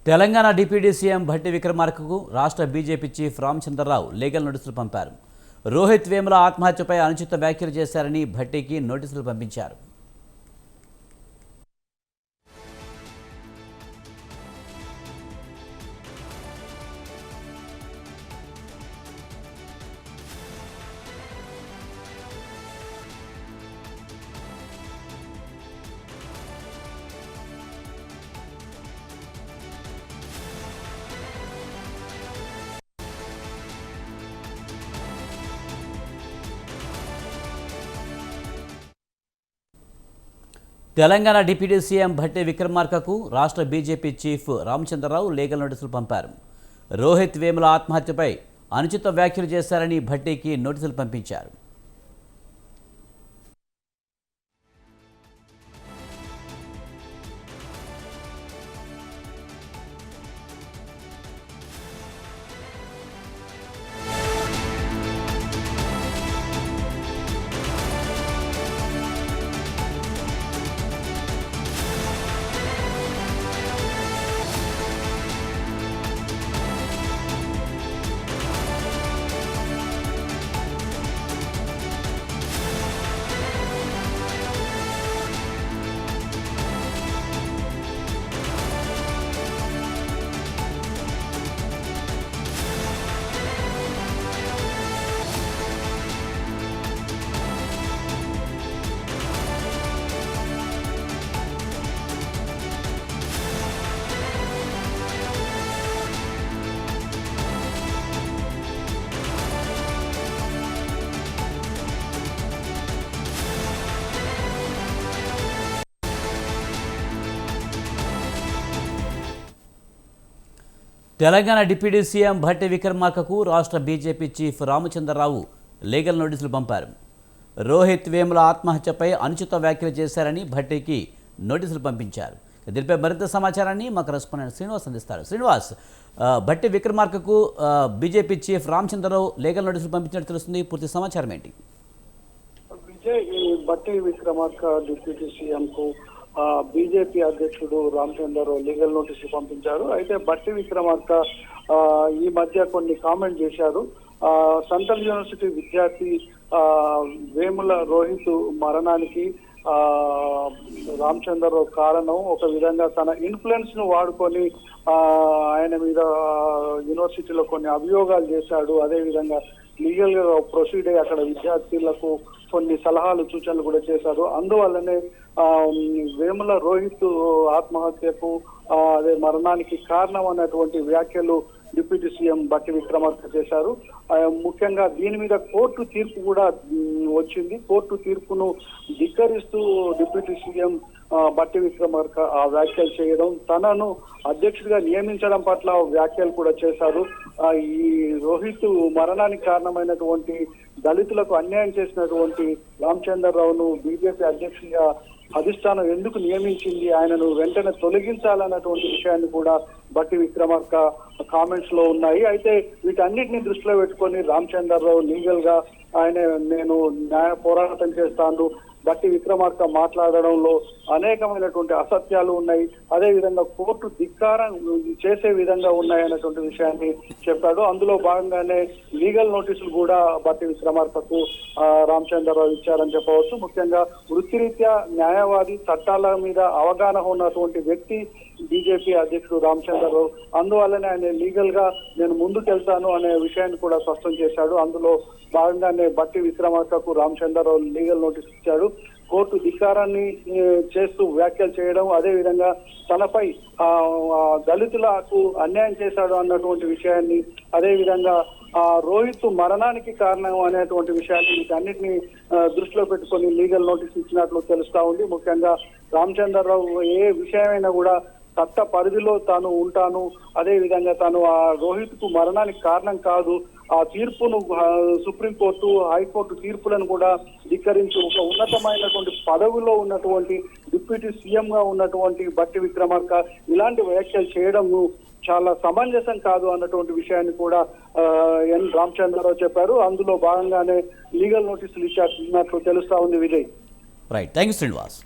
Telangana deputy CM Bhatti విక్రమార్కకు రాష్ట్ర BJP chief Ramachandra Rao legal నోటీసులు పంపారు. రోహిత్ వేముల ఆత్మహత్యపై అనుచిత వ్యాఖ్యలు చేశారని భట్టికి నోటీసులు పంపించారు. తెలంగాణ డిప్యూటీ సీఎం భట్టి విక్రమార్కకు రాష్ట్ర బీజేపీ చీఫ్ రామచంద్రరావు లీగల్ నోటీసులు పంపారు. రోహిత్ వేముల ఆత్మహత్యపై అనుచిత వ్యాఖ్యలు చేశారని భట్టికి నోటీసులు పంపించారు. తెలంగాణ డిప్యూటీ సీఎం భట్టి విక్రమార్కకు రాష్ట్ర బీజేపీ చీఫ్ రామచంద్రరావు లీగల్ నోటీసులు పంపారు. రోహిత్ వేముల ఆత్మహత్యపై అనుచిత వ్యాఖ్యలు చేశారని భట్టికి నోటీసులు పంపించారు. దీనిపై మరింత సమాచారాన్ని మా కరెస్పాండెంట్ శ్రీనివాస్ అందిస్తారు. శ్రీనివాస్, భట్టి విక్రమార్కకు బీజేపీ చీఫ్ రామచంద్రరావు లీగల్ నోటీసులు పంపించినట్టు తెలుస్తుంది. పూర్తి సమాచారం ఏంటి? భట్టి విక్రమార్క డిప్యూటీ సీఎంకు బీజేపీ అధ్యక్షుడు రామచంద్రరావు లీగల్ నోటీసు పంపించారు. అయితే భట్టి విక్రమార్క ఈ మధ్య కొన్ని కామెంట్ చేశారు. సెంట్రల్ యూనివర్సిటీ విద్యార్థి వేముల రోహిత్ మరణానికి రామచంద్రరావు కారణం. ఒక విధంగా తన ఇన్ఫ్లుయెన్స్ ను వాడుకొని ఆయన మీద యూనివర్సిటీలో కొన్ని అభియోగాలు చేశాడు. అదేవిధంగా లీగల్ గా ప్రొసీడ్ అయ్యి అక్కడ విద్యార్థులకు కొన్ని సలహాలు సూచనలు కూడా చేశారు. అందువల్లనే వేముల రోహిత్ ఆత్మహత్యకు అదే మరణానికి కారణం అన్నటువంటి వ్యాఖ్యలు డిప్యూటీ సీఎం భట్టి విక్రమార్క చేశారు. ముఖ్యంగా దీని మీద కోర్టు తీర్పు కూడా వచ్చింది. కోర్టు తీర్పును ధిక్కరిస్తూ డిప్యూటీ సీఎం భట్టి విక్రమార్క ఆ వ్యాఖ్యలు చేయడం, తనను అధ్యక్షుడిగా నియమించడం పట్ల వ్యాఖ్యలు కూడా చేశారు. ఈ రోహిత్ మరణానికి కారణమైనటువంటి దళితులకు అన్యాయం చేసినటువంటి రామచంద్రరావును బీజేపీ అధ్యక్షుడిగా అధిష్టానం ఎందుకు నియమించింది, ఆయనను వెంటనే తొలగించాలన్నటువంటి విషయాన్ని కూడా భట్టి విక్రమార్క కామెంట్స్ లో ఉన్నాయి. అయితే వీటన్నిటిని దృష్టిలో పెట్టుకొని రామచంద్రరావు లీగల్ గా నేను న్యాయ పోరాటం చేస్తాను, భట్టి విక్రమార్క మాట్లాడడంలో అనేకమైనటువంటి అసత్యాలు ఉన్నాయి, అదేవిధంగా కోర్టు ధిక్కారం చేసే విధంగా ఉన్నాయన్నటువంటి విషయాన్ని చెప్పాడు. అందులో భాగంగానే లీగల్ నోటీసులు కూడా భట్టి విక్రమార్కకు రామచంద్రరావు ఇచ్చారని చెప్పవచ్చు. ముఖ్యంగా వృత్తిరీత్యా న్యాయవాది, చట్టాల మీద అవగాహన ఉన్నటువంటి వ్యక్తి బీజేపీ అధ్యక్షుడు రామచంద్రరావు. అందువల్లనే ఆయన లీగల్ గా నేను ముందుకెళ్తాను అనే విషయాన్ని కూడా స్పష్టం చేశాడు. అందులో భాగంగానే భట్టి విక్రమార్కకు రామచంద్రరావు లీగల్ నోటీస్ ఇచ్చాడు. కోర్టు ధిక్కారాన్ని చేస్తూ వ్యాఖ్యలు చేయడం, అదేవిధంగా తనపై దళితులకు అన్యాయం చేశాడు అన్నటువంటి విషయాన్ని, అదేవిధంగా రోహిత్ మరణానికి కారణం అనేటువంటి విషయాన్ని వీటన్నిటిని దృష్టిలో పెట్టుకొని లీగల్ నోటీస్ ఇచ్చినట్లు తెలుస్తా ఉంది. ముఖ్యంగా రామచంద్రరావు ఏ విషయమైనా కూడా చట్ట పరిధిలో తాను ఉంటాను, అదేవిధంగా తాను ఆ రోహిత్ కు మరణానికి కారణం కాదు, ఆ తీర్పును సుప్రీంకోర్టు, హైకోర్టు తీర్పులను కూడా ధిక్కరించి ఒక ఉన్నతమైనటువంటి పదవిలో ఉన్నటువంటి డిప్యూటీ సీఎం గా ఉన్నటువంటి భట్టి విక్రమార్క ఇలాంటి వ్యాఖ్యలు చేయడం చాలా సమంజసం కాదు అన్నటువంటి విషయాన్ని కూడా ఎన్ రామచంద్రరావు చెప్పారు. అందులో భాగంగానే లీగల్ నోటీసులు ఇచ్చినట్లు తెలుస్తా ఉంది. Vijay, right, thank you Srinivas.